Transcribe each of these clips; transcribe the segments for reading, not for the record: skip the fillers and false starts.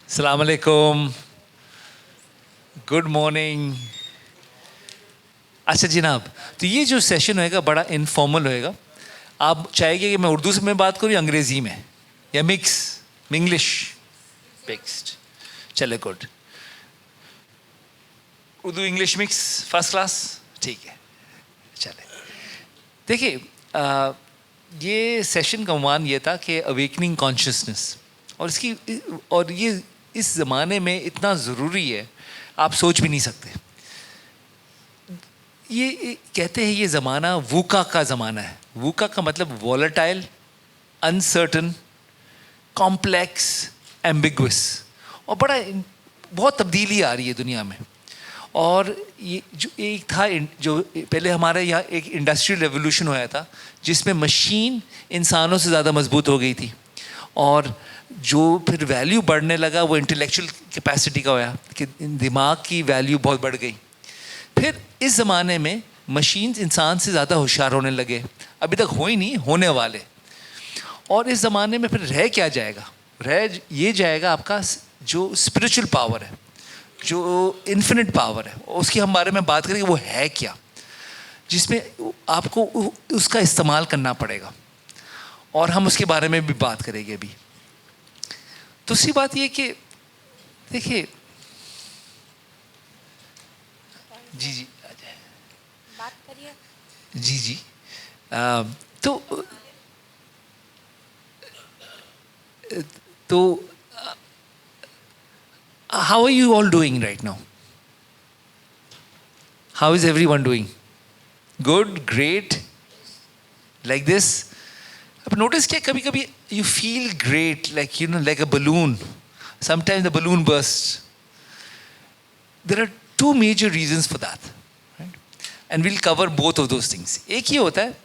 अस्सलाम वालेकुम, good morning. अच्छा जनाब, तो ये जो सेशन होएगा बड़ा इनफॉर्मल होएगा। आप चाहेंगे कि मैं उर्दू में बात करूँ या अंग्रेज़ी में या मिक्स इंग्लिश मिक्स्ड? चले good, Urdu English mix first class, ठीक है। चले देखिए, ये सेशन का उन्वान ये था कि अवेकनिंग कॉन्शियसनेस, और ये इस ज़माने में इतना ज़रूरी है आप सोच भी नहीं सकते। ये कहते हैं ये ज़माना वूका का ज़माना है। वूका का मतलब वॉलेटाइल, अनसर्टन, कॉम्प्लेक्स, एम्बिगुअस, और बहुत तब्दीली आ रही है दुनिया में। और ये जो एक था, जो पहले हमारे यहाँ एक इंडस्ट्रियल रेवोल्यूशन होया था जिसमें मशीन इंसानों से ज़्यादा मजबूत हो गई थी, और जो फिर वैल्यू बढ़ने लगा वो इंटेलेक्चुअल कैपेसिटी का होया कि दिमाग की वैल्यू बहुत बढ़ गई। फिर इस ज़माने में मशीन इंसान से ज़्यादा होशियार होने लगे, अभी तक हो ही नहीं, होने वाले। और इस ज़माने में फिर रह क्या जाएगा? रह ये जाएगा आपका जो स्पिरिचुअल पावर है, जो इन्फिनिट पावर है, उसकी हम बारे में बात करेंगे। वो है क्या, जिसमें आपको उसका इस्तेमाल करना पड़ेगा, और हम उसके बारे में भी बात करेंगे अभी। दूसरी बात ये कि देखिए, जी जी आ जाए, बात करिए। जी जी। तो how are you all doing right now? How is everyone doing? Good, great, like this. अब नोटिस किया कभी कभी you feel great, like you know, like a balloon. Sometimes the balloon burst. There are two major reasons for that, and will cover both of those things. एक ये होता है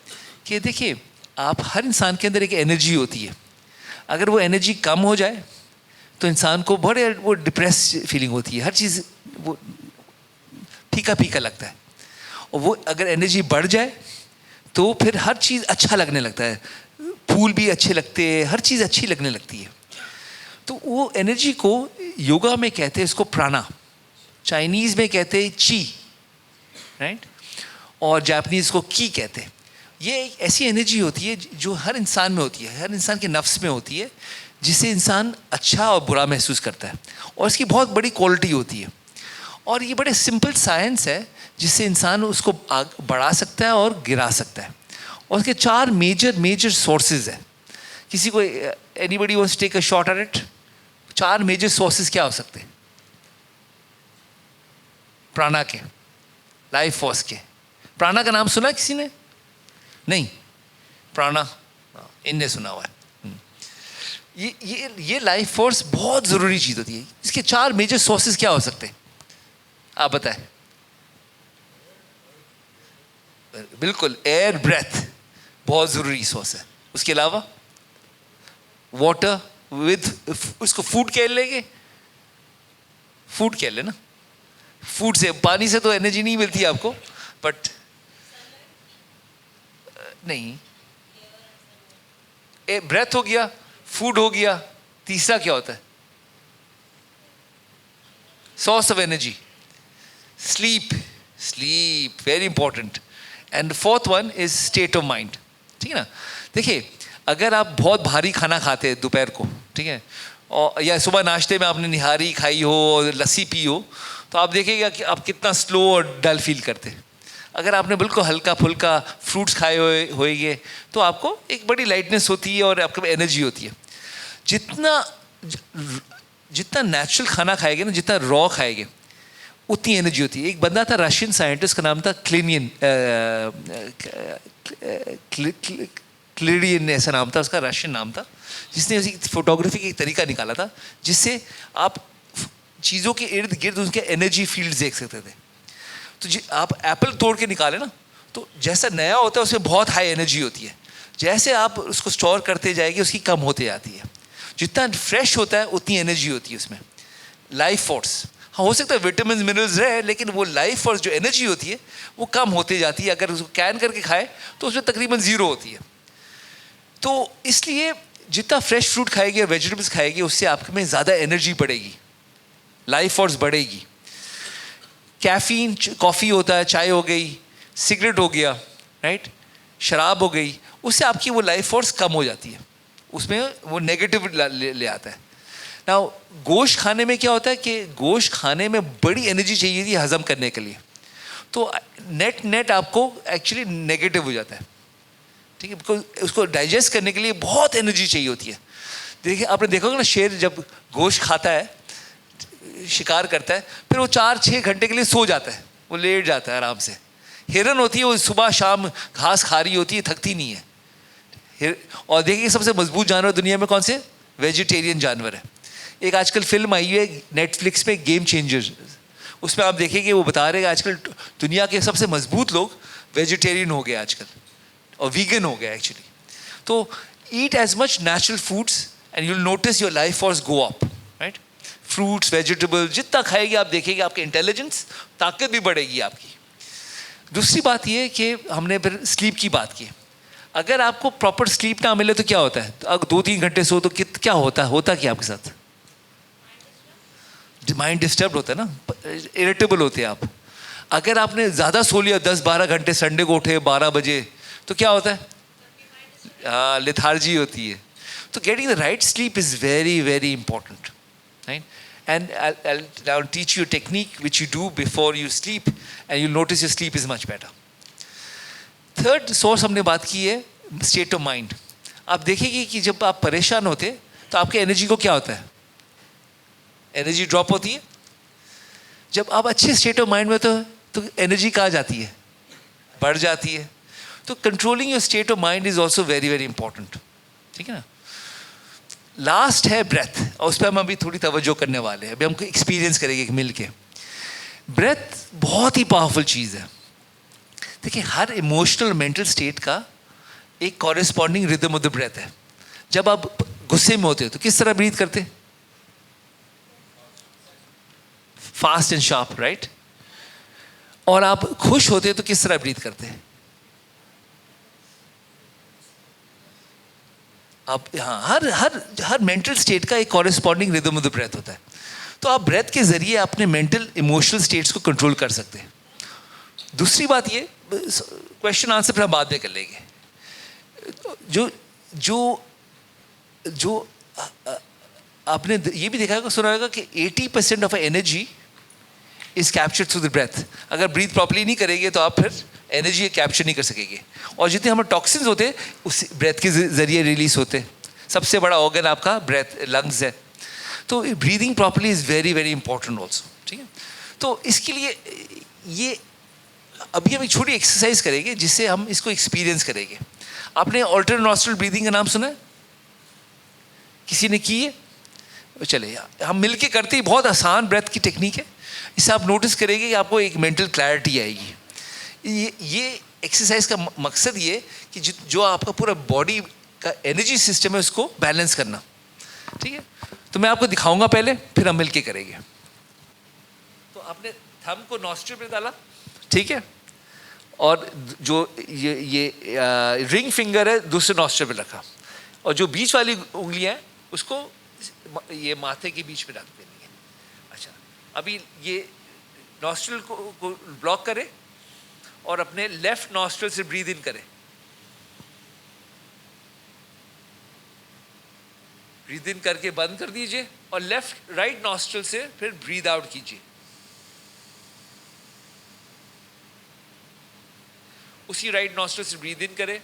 कि देखिए, आप हर इंसान के अंदर एक एनर्जी होती है। अगर वो एनर्जी कम हो जाए तो इंसान को वो डिप्रेस फीलिंग होती है, हर चीज़ वो फीका फीका लगता है। और वो अगर एनर्जी बढ़ जाए तो फिर हर चीज़ अच्छा लगने लगता है, फूल भी अच्छे लगते हैं, हर चीज़ अच्छी लगने लगती है। तो वो एनर्जी को योगा में कहते हैं इसको प्राणा, चाइनीज़ में कहते हैं ची, राइट, और जापानीज़ को की कहते हैं। ये एक ऐसी एनर्जी होती है जो हर इंसान में होती है, हर इंसान के नफ्स में होती है, जिससे इंसान अच्छा और बुरा महसूस करता है, और इसकी बहुत बड़ी क्वालिटी होती है। और ये बड़े सिंपल साइंस है जिससे इंसान उसको बढ़ा सकता है और गिरा सकता है। और उसके चार मेजर सोर्सेज है। किसी को, anybody wants to take a shot at it? चार मेजर सोर्सेज क्या हो सकते हैं प्राणा के, लाइफ फोर्स के? प्राणा का नाम सुना किसी ने? नहीं, प्राणा इनने सुना हुआ है। ये लाइफ फोर्स बहुत ज़रूरी चीज़ होती है। इसके चार मेजर सोर्सेज क्या हो सकते हैं, आप बताएं? बिल्कुल, एयर, ब्रेथ बहुत ज़रूरी सोर्स है। उसके अलावा वाटर विद, उसको फूड कह लेंगे, फूड कह लेना। फूड से, पानी से तो एनर्जी नहीं मिलती आपको, बट नहीं, ब्रेथ हो गया, फूड हो गया, तीसरा क्या होता है? Source of energy, sleep very important, and fourth one is state of mind. ठीक है ना? देखिए, अगर आप बहुत भारी खाना खाते हैं दोपहर को, ठीक है, और या सुबह नाश्ते में आपने निहारी खाई हो और लस्सी पी हो, तो आप देखिएगा कि आप कितना स्लो और डल फील करते हैं। अगर आपने बिल्कुल हल्का फुल्का फ्रूट्स खाए होएंगे तो आपको एक बड़ी लाइटनेस होती है और आपके पास एनर्जी होती है। जितना नेचुरल खाना खाएंगे ना, जितना रॉ खाएंगे, उतनी एनर्जी होती है। एक बंदा था, रशियन साइंटिस्ट का नाम था क्लिडियन ऐसा नाम था उसका, रशियन नाम था, जिसने उसी फोटोग्राफी का एक तरीका निकाला था जिससे आप चीज़ों के इर्द गिर्द उनके एनर्जी फील्ड देख सकते थे। तो आप एप्पल तोड़ के निकाले ना, तो जैसा नया होता है उसमें बहुत हाई एनर्जी होती है। जैसे आप उसको स्टोर करते जाएंगे उसकी कम होते जाती है। जितना फ्रेश होता है उतनी एनर्जी होती है उसमें। लाइफ फोर्स, हाँ, हो सकता है विटामिन मिनरल्स रहे, लेकिन वो लाइफ फोर्स जो एनर्जी होती है वो कम होती जाती है। अगर उसको कैन करके खाए तो उसमें तकरीबन ज़ीरो होती है। तो इसलिए जितना फ्रेश फ्रूट खाएगी और वेजिटेबल्स खाएगी उससे आप में ज़्यादा एनर्जी बढ़ेगी, लाइफ फोर्स बढ़ेगी. कैफीन, कॉफ़ी होता है, चाय हो गई, सिगरेट हो गया, राइट, शराब हो गई, उससे आपकी वो लाइफ फोर्स कम हो जाती है, उसमें वो नेगेटिव ले आता है. ना गोश्त खाने में क्या होता है कि गोश्त खाने में बड़ी एनर्जी चाहिए थी हजम करने के लिए, तो नेट आपको एक्चुअली नेगेटिव हो जाता है. ठीक है, बिकॉज उसको डाइजेस्ट करने के लिए बहुत एनर्जी चाहिए होती है. देखिए आपने देखा होगा ना, शेर जब गोश्त खाता है, शिकार करता है, फिर वो 4-6 घंटे के लिए सो जाता है, वो लेट जाता है आराम से. हिरन होती है वो सुबह शाम घास खा रही होती है, थकती नहीं है. और देखिए सबसे मजबूत जानवर दुनिया में कौन से? वेजिटेरियन जानवर है. एक आजकल फिल्म आई है नेटफ्लिक्स पे, गेम चेंजर्स, उसमें आप देखेंगे वो बता रहे हैं आजकल दुनिया के सबसे मजबूत लोग वेजिटेरियन हो गए आजकल, और वीगन हो गया एक्चुअली. तो eat as much natural foods and you will notice your life force go up, right. Fruits, vegetable जितना खाएगी आप देखेंगे आपके इंटेलिजेंस, ताकत भी बढ़ेगी आपकी. दूसरी बात ये कि हमने फिर स्लीप की बात की. अगर आपको प्रॉपर स्लीप ना मिले तो क्या होता है? तो अगर 2-3 घंटे सो तो क्या होता क्या आपके साथ? माइंड डिस्टर्ब होता है ना, इरिटेबल होते हैं आप. अगर आपने ज़्यादा सो लिया 10-12 घंटे, संडे को उठे 12 बजे, तो क्या होता है? लेथार्जी होती है. तो getting the right sleep is very very important, right. And I'll now teach you a technique which you do before you sleep, and you'll notice your sleep is much better. Third source हमने बात की है state of mind. आप देखेंगे कि जब आप परेशान होते तो आपके एनर्जी को क्या होता है? एनर्जी ड्रॉप होती है. जब आप अच्छे स्टेट ऑफ माइंड में तो एनर्जी कहाँ जाती है? बढ़ जाती है. तो controlling your state of mind is also very very important. ठीक है ना. लास्ट है ब्रेथ, और उस पर हम अभी थोड़ी तवज्जो करने वाले हैं. अभी हमको एक्सपीरियंस करेंगे मिल के. ब्रेथ बहुत ही पावरफुल चीज़ है. देखिए हर इमोशनल मेंटल स्टेट का एक corresponding rhythm of the breath है. जब आप गुस्से में होते हो तो किस तरह ब्रीथ करते? Fast and sharp, right. और आप खुश होते हो तो किस तरह ब्रीथ करते हैं? आप, हाँ, हर हर हर मेंटल स्टेट का एक corresponding rhythm of the breath होता है. तो आप ब्रेथ के जरिए अपने मेंटल इमोशनल स्टेट्स को कंट्रोल कर सकते हैं. दूसरी बात ये, क्वेश्चन आंसर फिर हम बाद में कर लेंगे. जो जो जो आपने ये भी देखा होगा, सुना होगा कि 80% of energy is captured through the breath. अगर ब्रीथ प्रॉपर्ली नहीं करेंगे तो आप फिर एनर्जी कैप्चर नहीं कर सकेंगे. और जितने हमारे टॉक्सिन्स होते हैं उस ब्रेथ के जरिए रिलीज होते हैं. सबसे बड़ा ऑर्गन आपका ब्रेथ, लंग्स है. तो breathing properly is very very important also. ठीक है. तो इसके लिए ये अभी हम एक छोटी एक्सरसाइज करेंगे जिससे हम इसको एक्सपीरियंस करेंगे. आपने ऑल्टरनेट नॉस्ट्रल ब्रीदिंग का नाम सुना है? किसी ने की है? चले हम मिलके करते ही, बहुत आसान ब्रेथ की टेक्निक है. इससे आप नोटिस करेंगे कि आपको एक मेंटल क्लैरिटी आएगी. ये एक्सरसाइज का मकसद ये कि जो आपका पूरा बॉडी का एनर्जी सिस्टम है उसको बैलेंस करना. ठीक है. तो मैं आपको दिखाऊंगा पहले, फिर हम मिलके करेंगे. तो आपने थंब को नॉस्ट्रिल में डाला, ठीक है, और जो ये रिंग फिंगर है दूसरे नॉस्ट्रिल में रखा, और जो बीच वाली उंगलियां हैं उसको ये माथे के बीच में रख देनी है. अच्छा, अभी ये नॉस्ट्रिल को ब्लॉक करें और अपने लेफ्ट नॉस्ट्रिल से ब्रीद इन करें. ब्रीद इन करके बंद कर दीजिए और लेफ्ट राइट नॉस्ट्रिल से फिर ब्रीद आउट कीजिए. उसी राइट नॉस्ट्रिल से ब्रीद इन करें,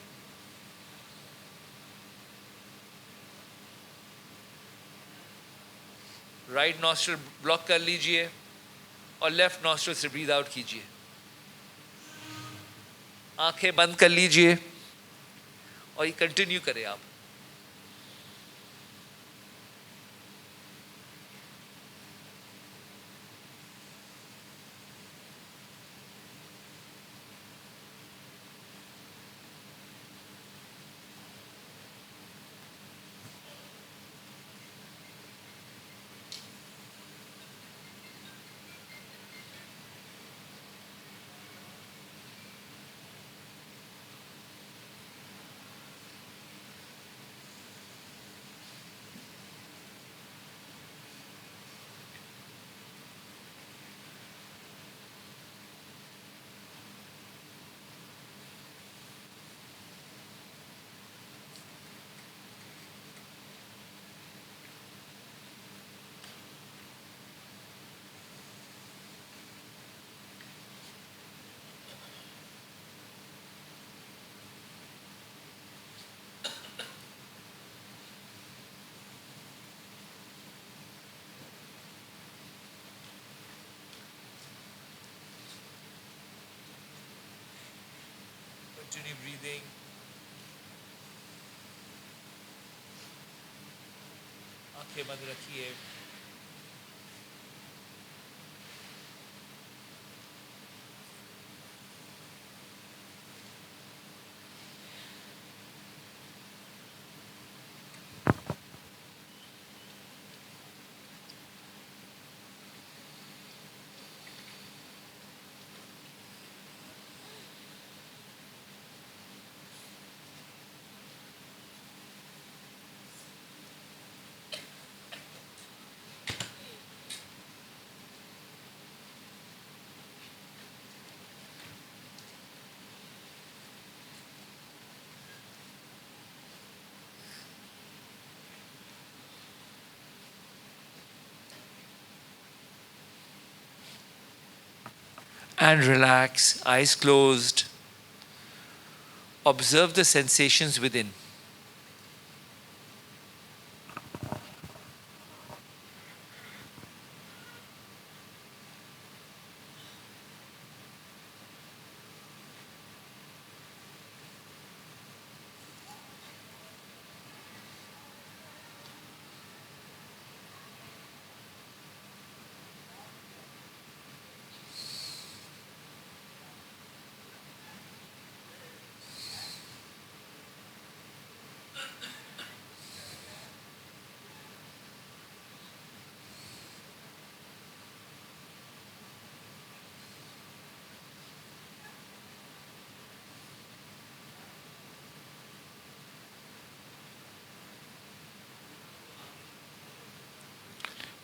राइट नॉस्ट्रिल ब्लॉक कर लीजिए और लेफ्ट नॉस्ट्रिल से ब्रीद आउट कीजिए. आंखें बंद कर लीजिए और ये कंटिन्यू करें आप. Continue breathing. आंखें बंद रखिए. And relax, eyes closed. Observe the sensations within.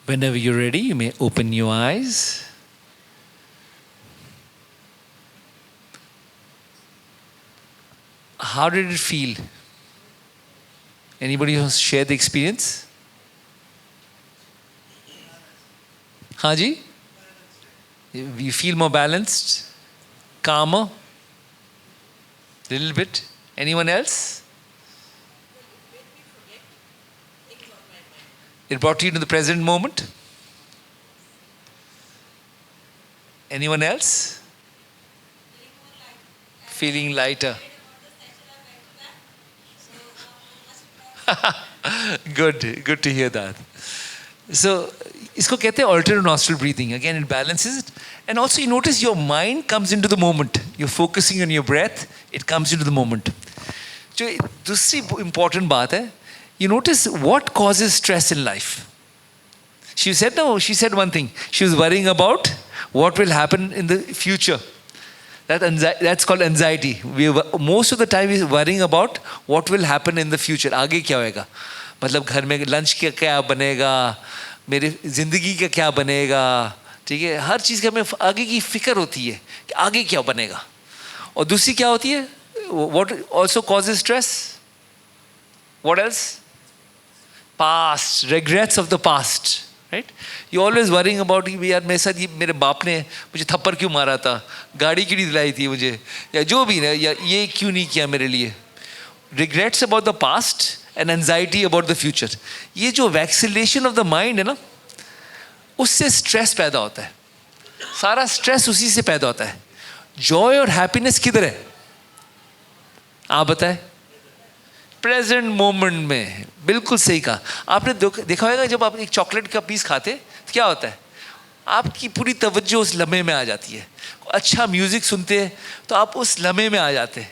Whenever you're ready, you may open your eyes. How did it feel? Anybody wants to share the experience? Haji? You feel more balanced? Calmer? Little bit? Anyone else? It brought you to the present moment? Anyone else? Feeling lighter. Good to hear that. So, इसको कहते हैं alternate nostril breathing. Again, it balances it. And also you notice your mind comes into the moment. You're focusing on your breath, it comes into the moment. जो दूसरी important बात है, you notice what causes stress in life. She said one thing. She was worrying about what will happen in the future. That's called anxiety. Most of the time we're worrying about what will happen in the future. आगे क्या होएगा? मतलब घर में lunch क्या बनेगा, मेरी ज़िंदगी का क्या बनेगा, ठीक है. हर चीज़ का हमें आगे की फिक्र होती है कि आगे क्या बनेगा. और दूसरी क्या होती है? What also causes stress? What else? Past, regrets of the past. Right? You always worrying about कि यार मेरे साथ ये मेरे बाप ने मुझे थप्पड़ क्यों मारा था, गाड़ी क्यों नहीं दिलाई थी मुझे, या जो भी ना, या ये क्यों नहीं किया मेरे लिए. Regrets about the past and anxiety about the future. ये जो vacillation of the mind है ना, उससे स्ट्रेस पैदा होता है. सारा स्ट्रेस उसी से पैदा होता है. जॉय और हैप्पीनेस किधर है? आप बताएं. प्रेजेंट मोमेंट में. बिल्कुल सही कहा आपने. देखा होगा जब आप एक चॉकलेट का पीस खाते तो क्या होता है, आपकी पूरी तवज्जो उस लम्हे में आ जाती है. अच्छा म्यूजिक सुनते हैं तो आप उस लम्हे में आ जाते हैं.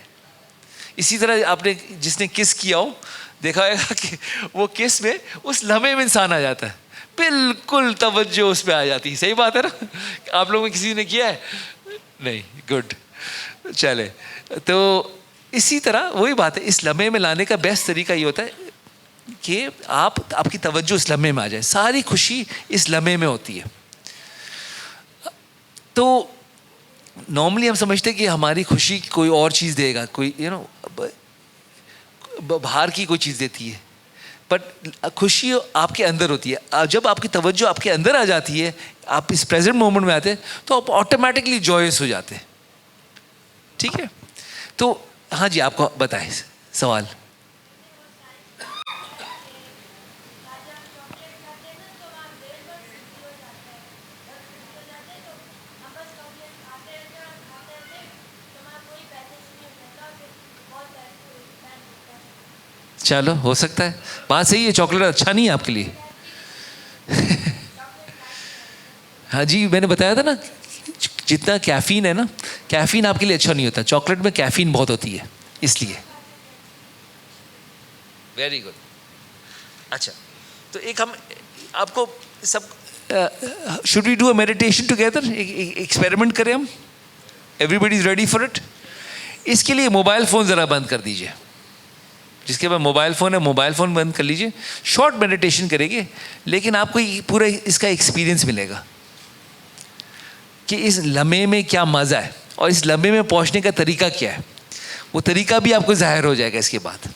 इसी तरह आपने जिसने किस किया हो देखा होगा कि वो किस में उस लम्हे में इंसान आ जाता है, बिल्कुल तवज्जो उस पर आ जाती है. सही बात है ना. आप लोगों में किसी ने किया है? नहीं. गुड. चले तो इसी तरह वही बात है. इस लम्हे में लाने का बेस्ट तरीका ये होता है कि आपकी तवज्जो इस लम्हे में आ जाए. सारी खुशी इस लम्हे में होती है. तो नॉर्मली हम समझते हैं कि हमारी खुशी कोई और चीज़ देगा, कोई बाहर की कोई चीज़ देती है, बट खुशी आपके अंदर होती है. जब आपकी तवज्जो आपके अंदर आ जाती है, आप इस प्रेजेंट मोमेंट में आते हैं तो आप ऑटोमेटिकली जॉयस हो जाते हैं. ठीक है. तो हाँ जी, आपको बताएं सवाल. चलो हो सकता है, बात सही है, चॉकलेट अच्छा नहीं है आपके लिए। हाँ जी, मैंने बताया था ना, जितना कैफीन है ना, कैफीन आपके लिए अच्छा नहीं होता, चॉकलेट में कैफीन बहुत होती है इसलिए। Very good. अच्छा, तो एक हम आपको सब, should we do a meditation together, experiment करें हम? Everybody is ready for it? इसके लिए मोबाइल फ़ोन ज़रा बंद कर दीजिए, जिसके पास मोबाइल फ़ोन है मोबाइल फ़ोन बंद कर लीजिए। शॉर्ट मेडिटेशन करेंगे, लेकिन आपको पूरा इसका एक्सपीरियंस मिलेगा कि इस लम्हे में क्या मज़ा है और इस लम्हे में पहुंचने का तरीका क्या है। वो तरीका भी आपको ज़ाहिर हो जाएगा इसके बाद।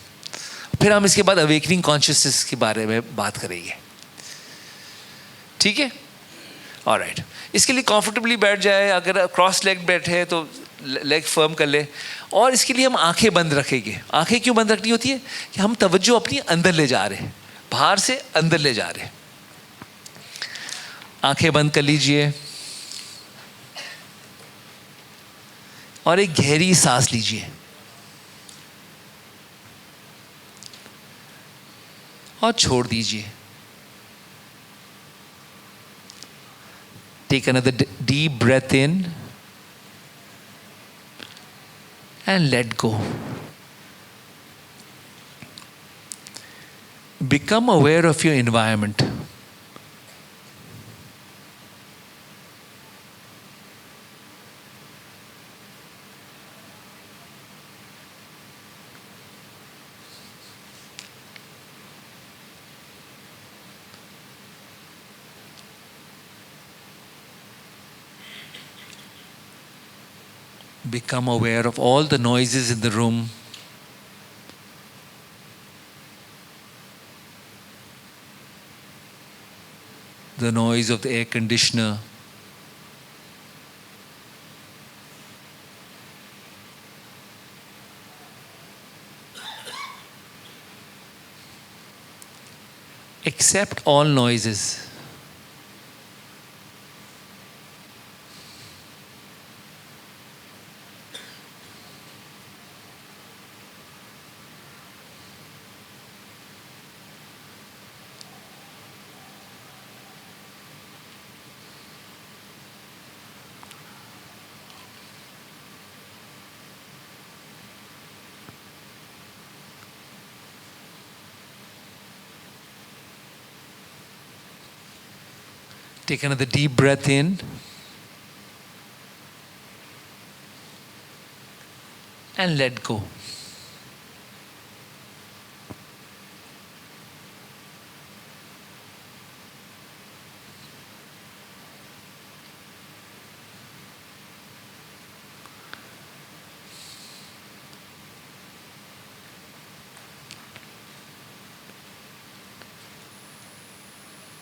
फिर हम इसके बाद अवेकनिंग कॉन्शियसनेस के बारे में बात करेंगे, ठीक है? ऑलराइट, इसके लिए कंफर्टेबली बैठ जाए, अगर क्रॉस लेग बैठे हैं तो लेग फर्म कर ले, और इसके लिए हम आंखें बंद रखेंगे। आंखें क्यों बंद रखनी होती है? कि हम तवज्जो अपनी अंदर ले जा रहे हैं, बाहर से अंदर ले जा रहे हैं। आंखें बंद कर लीजिए और एक गहरी सांस लीजिए और छोड़ दीजिए। Take another deep breath in and let go. Become aware of your environment. Become aware of all the noises in the room. The noise of the air conditioner. Accept all noises. Take another deep breath in and let go.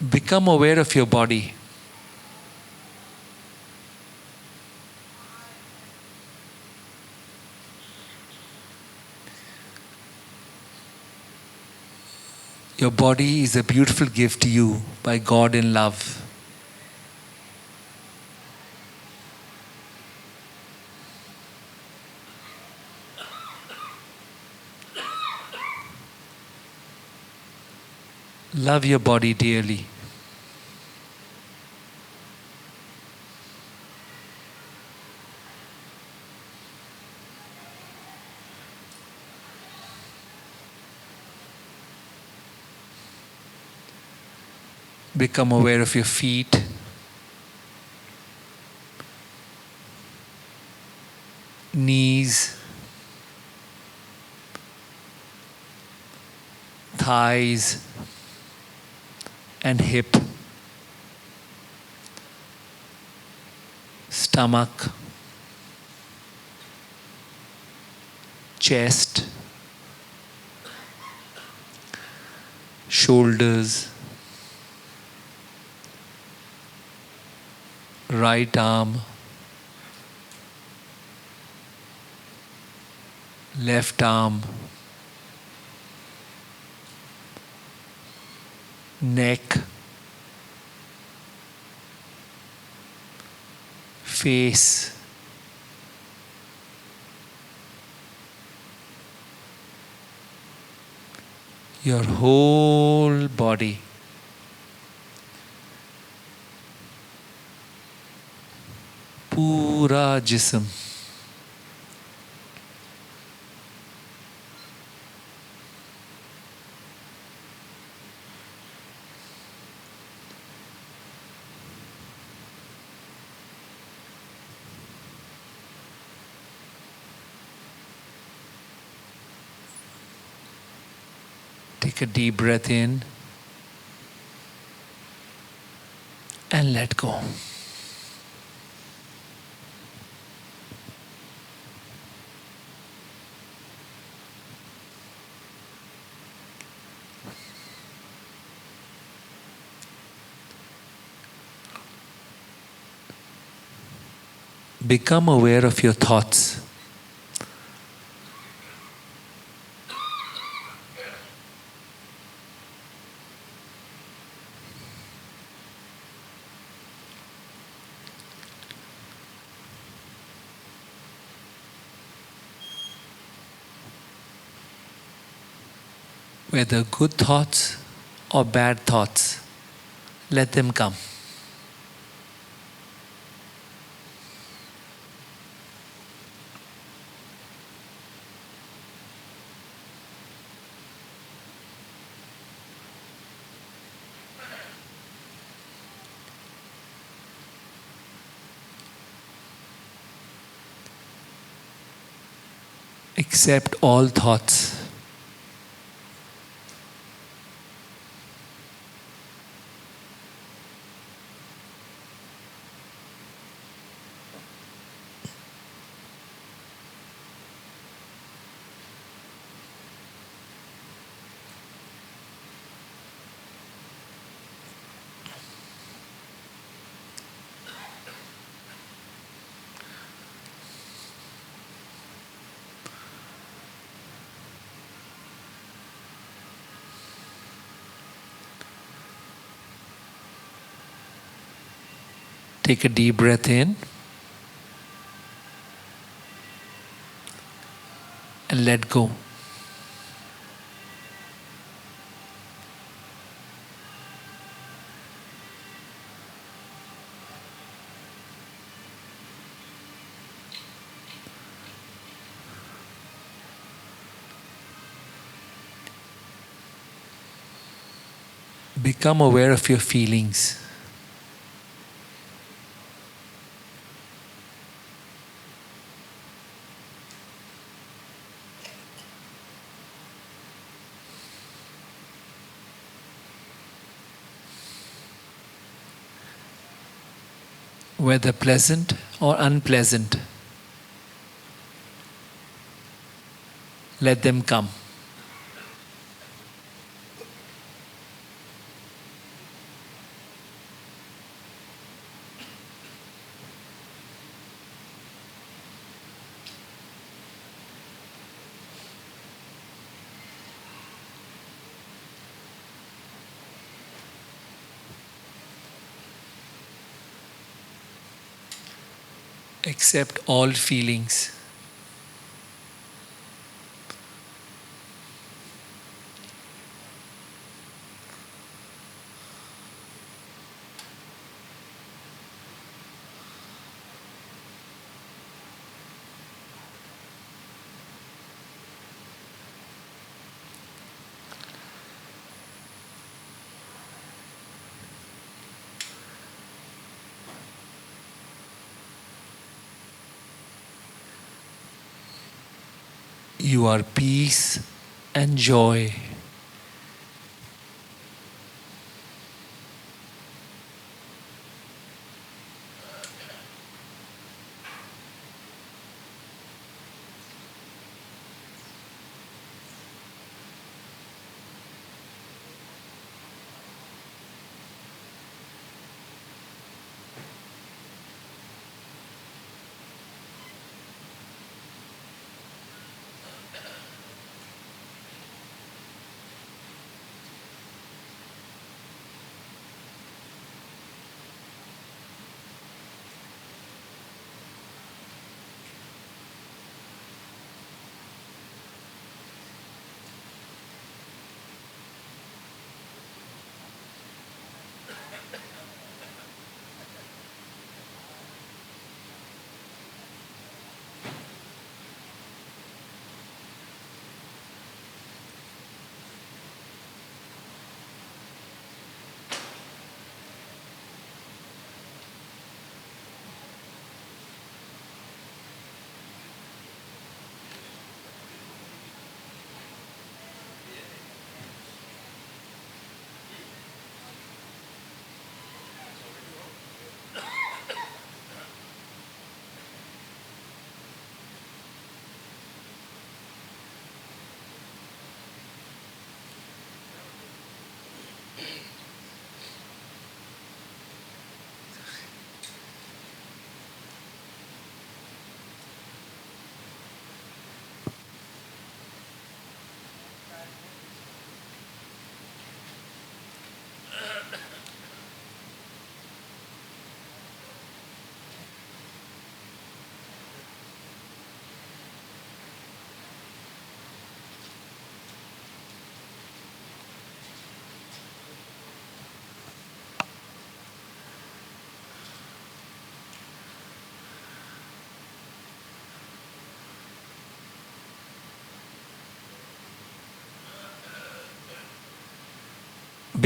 Become aware of your body. Your body is a beautiful gift to you by God in love. Love your body dearly. Become aware of your feet, knees, thighs, and hip, stomach, chest, shoulders, right arm, left arm, neck, face, your whole body. पूरा जिस्म. Take a deep breath in and let go. Become aware of your thoughts. Whether good thoughts or bad thoughts, let them come. Accept all thoughts. Take a deep breath in and let go. Become aware of your feelings. Whether pleasant or unpleasant, let them come. Accept all feelings. You are peace and joy.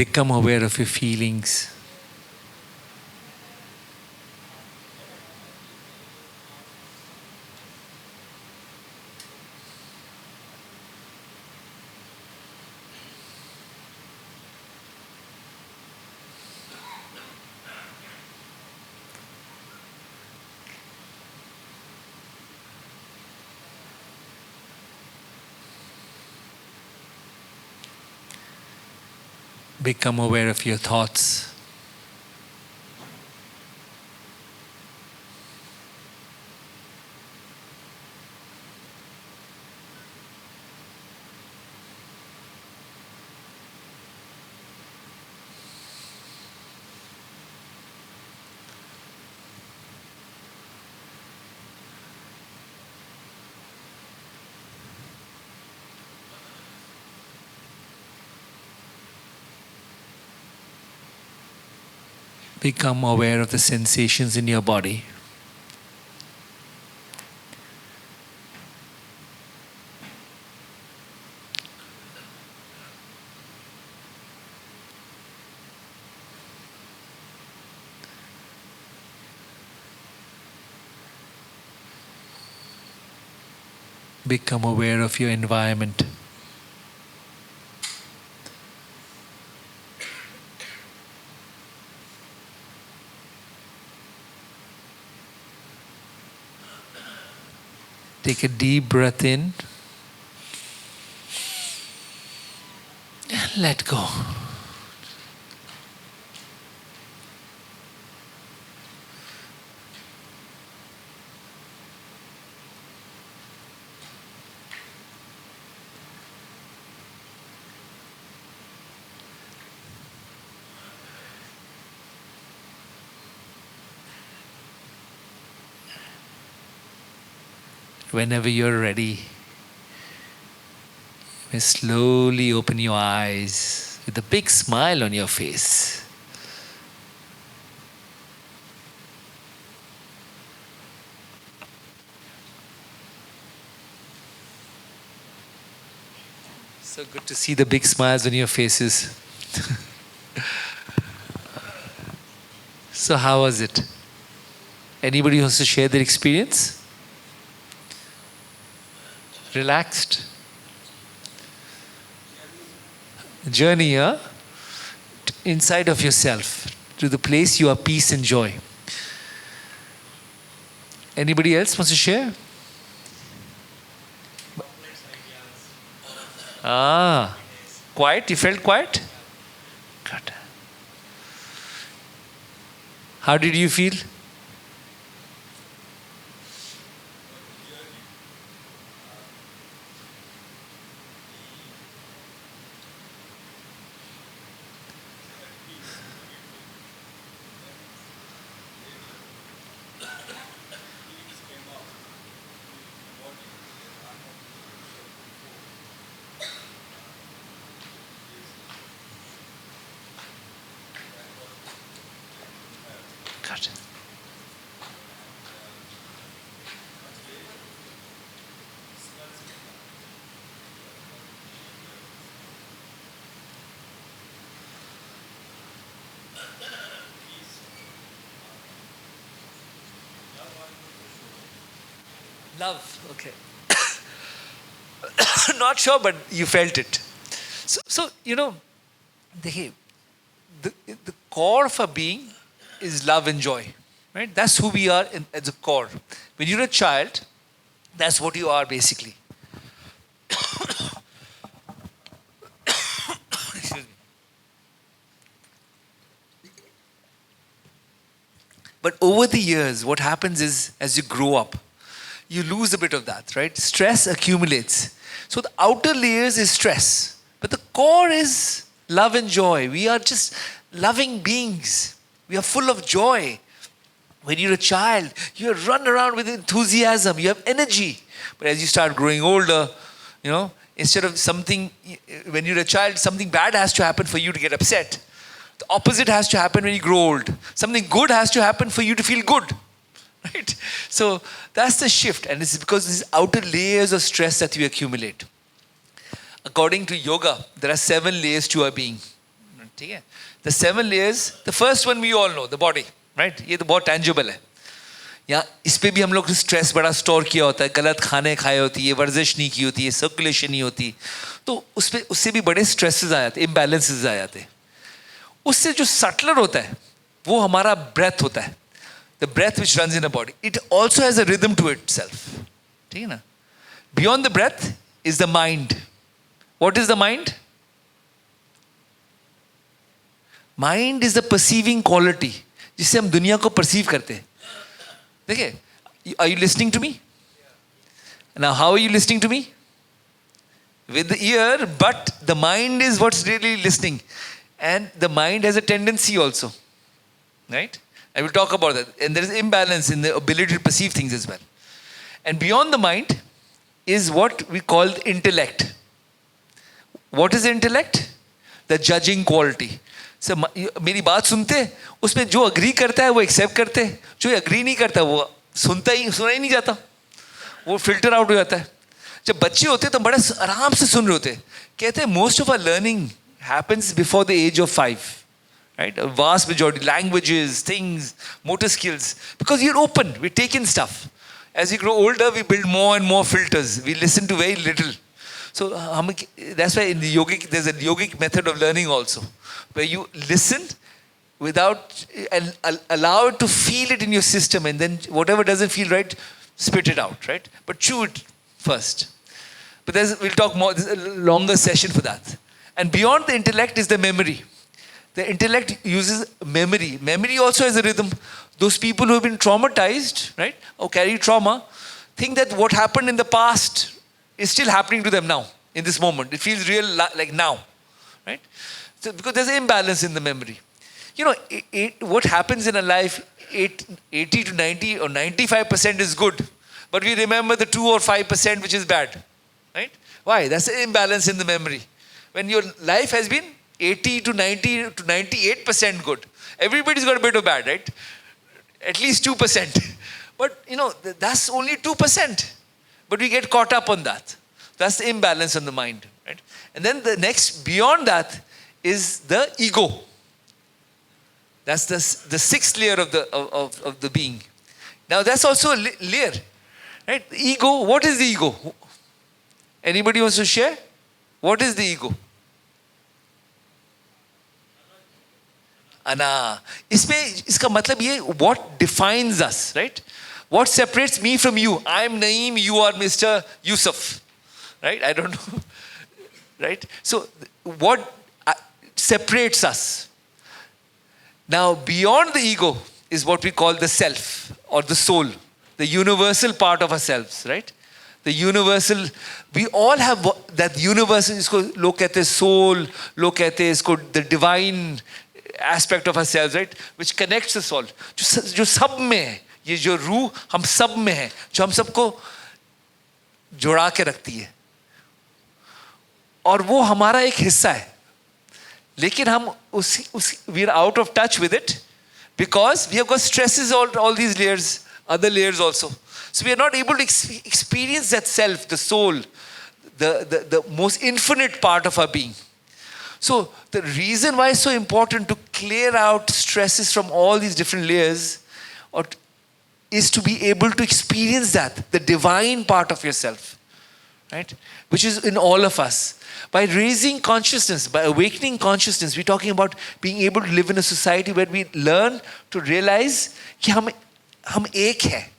Become aware of your feelings. Become aware of your thoughts. Become aware of the sensations in your body. Become aware of your environment. Take a deep breath in and let go. Whenever you're ready, you may slowly open your eyes with a big smile on your face. So good to see the big smiles on your faces. So how was it? Anybody wants to share their experience? Relaxed? Journey, huh? Inside of yourself, to the place you are peace and joy. Anybody else wants to share? Quiet? You felt quiet? Good. How did you feel? Good. Love, okay. Not sure, but you felt it. So the, the core of a being is love and joy, right? That's who we are at the core. When you're a child, that's what you are basically. Excuse me. But over the years, what happens is, as you grow up, you lose a bit of that, right? Stress accumulates. So the outer layers is stress, but the core is love and joy. We are just loving beings. We are full of joy. When you're a child, you run around with enthusiasm. You have energy. But as you start growing older, instead of when you're a child, something bad has to happen for you to get upset. The opposite has to happen when you grow old. Something good has to happen for you to feel good. Right? So that's the shift. And it's because these outer layers of stress that we accumulate. According to yoga, there are 7 layers to our being. ठीक है. The 7 layers, the first one we all know, the body, right? ये तो बहुत tangible है. यहाँ इस पे भी हम लोग स्ट्रेस बड़ा स्टोर किया होता है, गलत खाने खाए होती है, वर्जिश नहीं की होती है, सर्कुलेशन नहीं होती, तो उससे भी बड़े स्ट्रेसेस आ जाते, इम्बैलेंसेस आ जाते हैं. उससे जो सटलर होता है वो हमारा ब्रेथ होता है, the breath which runs in a body. It also has a rhythm to itself. ठीक है ना. Beyond the breath is the mind. What is the mind? Mind is the perceiving quality जिससे हम दुनिया को perceive करते हैं. देखिए, are you listening to me? Now, how are you listening to me? With the ear, but the mind is what's really listening. And the mind has a tendency also. Right? I will talk about that. And there is imbalance in the ability to perceive things as well. And beyond the mind is what we call intellect. What is intellect? The judging quality. So, मेरी बात सुनते, उसमें जो agree करता है वो accept करते, जो अग्री नहीं करता वो सुना ही नहीं जाता, वो फिल्टर आउट हो जाता है. जब बच्चे होते तो बड़े आराम से सुन रहे होते. कहते हैं most of our learning happens before the age of 5, right? Vast majority, languages, things, motor skills, because you are open, we take in stuff. As you grow older we build more and more filters, we listen to very little. So that's why in the yogic there's a yogic method of learning also, where you listen without and allow it to feel it in your system, and then whatever doesn't feel right, spit it out, right? But chew it first. But we'll talk more. There's a longer session for that. And beyond the intellect is the memory. The intellect uses memory. Memory also has a rhythm. Those people who have been traumatized, right, or carry trauma, think that what happened in the past is still happening to them now, in this moment. It feels real like now, right? So, because there's an imbalance in the memory. You know, what happens in a life, 80 to 90 or 95% is good, but we remember the 2 or 5% which is bad, right? Why? That's an imbalance in the memory. When your life has been 80 to 90 to 98% good, everybody's got a bit of bad, right? At least 2%. But, you know, that's only 2%. But we get caught up on that. That's the imbalance on the mind, right? And then the next, beyond that, is the ego. That's the sixth layer of the being. Now that's also a layer, right? The ego. What is the ego? Anybody wants to share? What is the ego? Ana. इसका मतलब ये what defines us, right? What separates me from you? I am Naeem, you are Mr. Yusuf. Right? I don't know. Right? So, what separates us? Now, beyond the ego is what we call the self or the soul, the universal part of ourselves, right? The universal, we all have that universal, isko log kehte hain soul, log kehte hain isko the divine aspect of ourselves, right? Which connects us all. जो सब में है, ये जो रूह हम सब में है, जो हम सबको जुड़ा के रखती है, और वो हमारा एक हिस्सा है. लेकिन हम we are out of touch with it because we have got stresses, all these layers, other layers also. So we are not able to experience that self, the soul, the most infinite part of our being. So the reason why it's so important to clear out stresses from all these different layers is to be able to experience that, the divine part of yourself, right? Which is in all of us. By raising consciousness, by awakening consciousness, we're talking about being able to live in a society where we learn to realize कि हम एक हैं.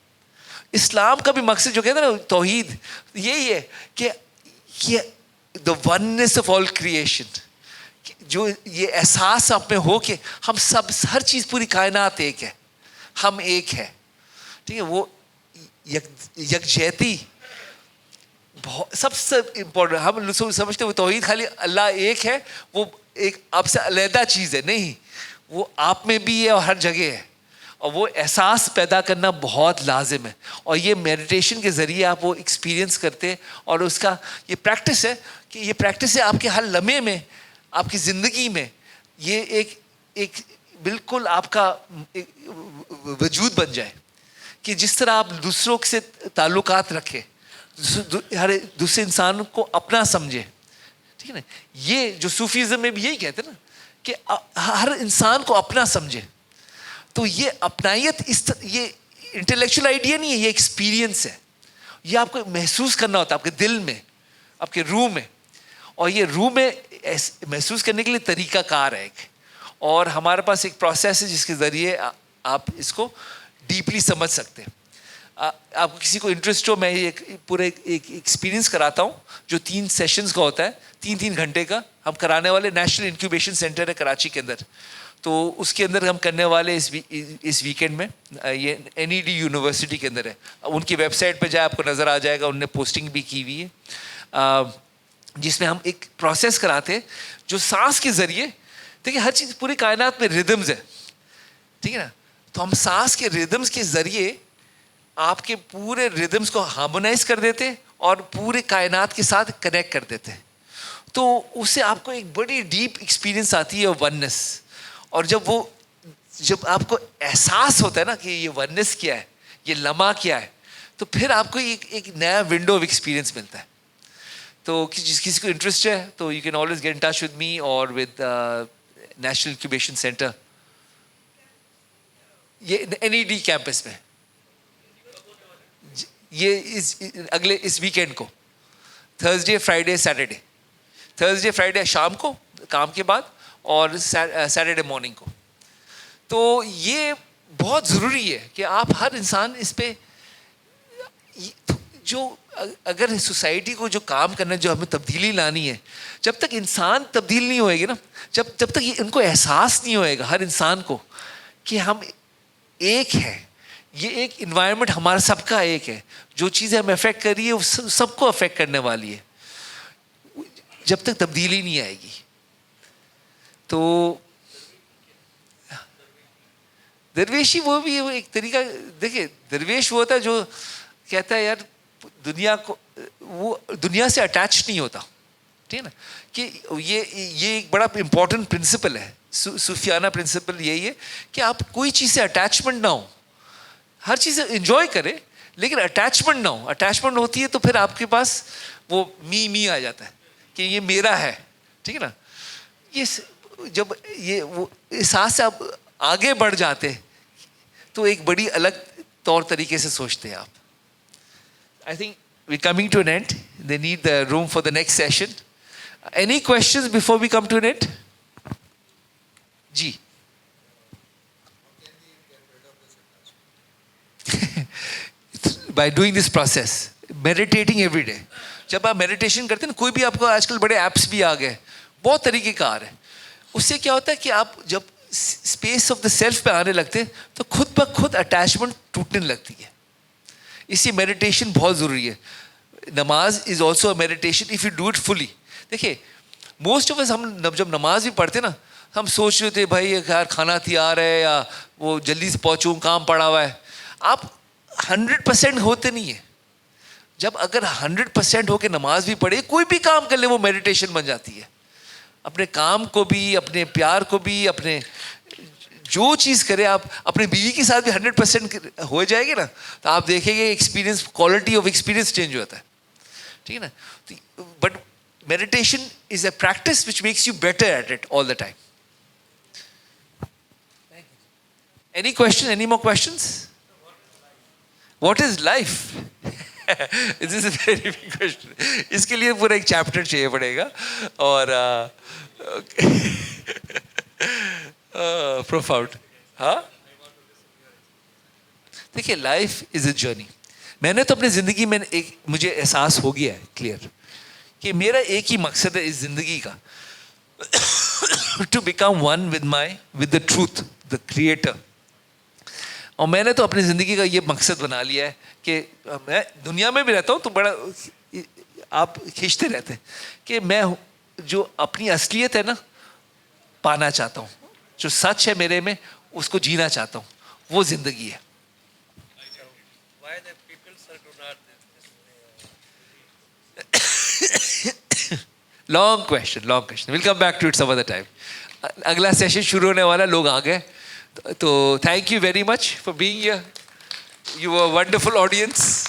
इस्लाम का भी मकसद जो कहते हैं ना तौहीद, यही है कि the oneness of all creation, जो ये एहसास आप में हो कि हम सब, हर चीज़, पूरी कायनात एक है, हम एक है. ठीक है, वो यकजहती सबसे इम्पोर्टेंट. हम समझते हैं तौहीद खाली अल्लाह एक है, वो एक आपसे अलहदा चीज़ है. नहीं, वो आप में भी है और हर जगह है, और वो एहसास पैदा करना बहुत लाजिम है. और ये मेडिटेशन के ज़रिए आप वो एक्सपीरियंस करते हैं, और उसका ये प्रैक्टिस है कि ये प्रैक्टिस है आपके हर लम्हे में, आपकी ज़िंदगी में. ये एक बिल्कुल आपका वजूद बन जाए कि जिस तरह आप दूसरों से ताल्लुकात रखें, हर दूसरे इंसान को अपना समझे. ठीक है ना. ये जो सूफीज़म में भी यही कहते हैं ना कि हर इंसान को अपना समझे। तो ये अपनायत ये इंटेलेक्चुअल आइडिया नहीं है, ये एक्सपीरियंस है। ये आपको महसूस करना होता है आपके दिल में, आपके रूह में। और ये रूह में महसूस करने के लिए तरीका कार है एक, और हमारे पास एक प्रोसेस है जिसके ज़रिए आप इसको डीपली समझ सकते हैं। आपको किसी को इंटरेस्ट हो, मैं एक पूरे एक एक्सपीरियंस कराता हूँ जो 3 सेशंस का होता है, 3-3 घंटे का। हम कराने वाले नेशनल इंक्यूबेशन सेंटर है कराची के अंदर, तो उसके अंदर हम करने वाले इस वीकेंड में। ये NED यूनिवर्सिटी के अंदर है, उनकी वेबसाइट पे जाए आपको नज़र आ जाएगा, उनने पोस्टिंग भी की हुई है, जिसमें हम एक प्रोसेस कराते हैं जो सांस के ज़रिए। देखिए हर चीज़, पूरी कायनात में रिदम्स है, ठीक है ना। तो हम सांस के रिदम्स के ज़रिए आपके पूरे रिदम्स को हार्मोनाइज कर देते और पूरे कायनात के साथ कनेक्ट कर देते। तो उससे आपको एक बड़ी डीप एक्सपीरियंस आती है वननेस। और जब आपको एहसास होता है ना कि ये वननेस क्या है, ये लम्हा क्या है, तो फिर आपको एक नया विंडो ऑफ एक्सपीरियंस मिलता है। तो किसी को इंटरेस्ट है तो you can always get in touch with me और विद नेशनल इंक्यूबेशन सेंटर, ये NED कैंपस में। ये इस वीकेंड को, Thursday Friday Saturday, Thursday Friday शाम को काम के बाद, और सैटरडे मॉर्निंग को। तो ये बहुत ज़रूरी है कि आप हर इंसान इस पे जो अगर सोसाइटी को जो काम करना है, जो हमें तब्दीली लानी है, जब तक इंसान तब्दील नहीं होएगी ना, जब तक ये इनको एहसास नहीं होएगा हर इंसान को कि हम एक है, ये एक इन्वायरमेंट हमारा सबका एक है, जो चीज़ें हमें अफेक्ट कर रही है वो सबको अफेक्ट करने वाली है, जब तक तब्दीली नहीं आएगी। तो दरवेशी वो भी एक तरीका, देखिए दरवेश वो होता है जो कहता है यार दुनिया को, वो दुनिया से अटैच नहीं होता, ठीक है ना। कि ये एक बड़ा इंपॉर्टेंट प्रिंसिपल है, सूफियाना प्रिंसिपल यही है कि आप कोई चीज़ से अटैचमेंट ना हो, हर चीज़ एंजॉय करें लेकिन अटैचमेंट ना हो। अटैचमेंट होती है तो फिर आपके पास वो मी आ जाता है कि ये मेरा है, ठीक है ना। ये जब ये वो एहसास से आप आगे बढ़ जाते तो एक बड़ी अलग तौर तरीके से सोचते हैं आप। I think we coming to an end, they need the room for the next session. Any questions before we come to an end? जी by doing this process, meditating every day। जब आप मेडिटेशन करते हैं ना, कोई भी, आपको आजकल बड़े ऐप्स भी आ गए, बहुत तरीके कार है, उससे क्या होता है कि आप जब स्पेस ऑफ द सेल्फ पे आने लगते हैं तो खुद ब खुद अटैचमेंट टूटने लगती है। इसलिए मेडिटेशन बहुत ज़रूरी है। नमाज is also a meditation if you do it fully. देखिए मोस्ट ऑफ अस, हम जब नमाज भी पढ़ते ना, हम सोच रहे थे भाई यार खाना तैयार है या वो जल्दी से पहुँचूँ, काम पड़ा हुआ है। आप 100% होते नहीं है। जब अगर 100% होके नमाज भी पढ़े, कोई भी काम कर ले, वो मेडिटेशन बन जाती है। अपने काम को भी, अपने प्यार को भी, अपने जो चीज़ करे, आप अपने बीवी के साथ भी 100% हो जाएगी ना, तो आप देखेंगे experience, quality of experience change होता है, ठीक है ना। But meditation is a practice which makes you better at it all the time. Any question, any more questions? What is life? This is a very big question. इसके लिए पूरा एक chapter चाहिए पड़ेगा। और profound, हाँ। देखिए लाइफ इज अ जर्नी। मैंने तो अपनी ज़िंदगी में मुझे एहसास हो गया है क्लियर कि मेरा एक ही मकसद है इस ज़िंदगी का, to become one with the truth, the creator. और मैंने तो अपनी ज़िंदगी का ये मकसद बना लिया है कि मैं दुनिया में भी रहता हूँ तो बड़ा आप खींचते रहते हैं कि मैं जो अपनी असलियत है ना पाना चाहता हूँ, जो सच है मेरे में उसको जीना चाहता हूँ, वो ज़िंदगी है। Long question, will come back to it some other time. अगला सेशन शुरू होने वाला, लोग आ गए, तो thank you very much for being here. You are wonderful audience.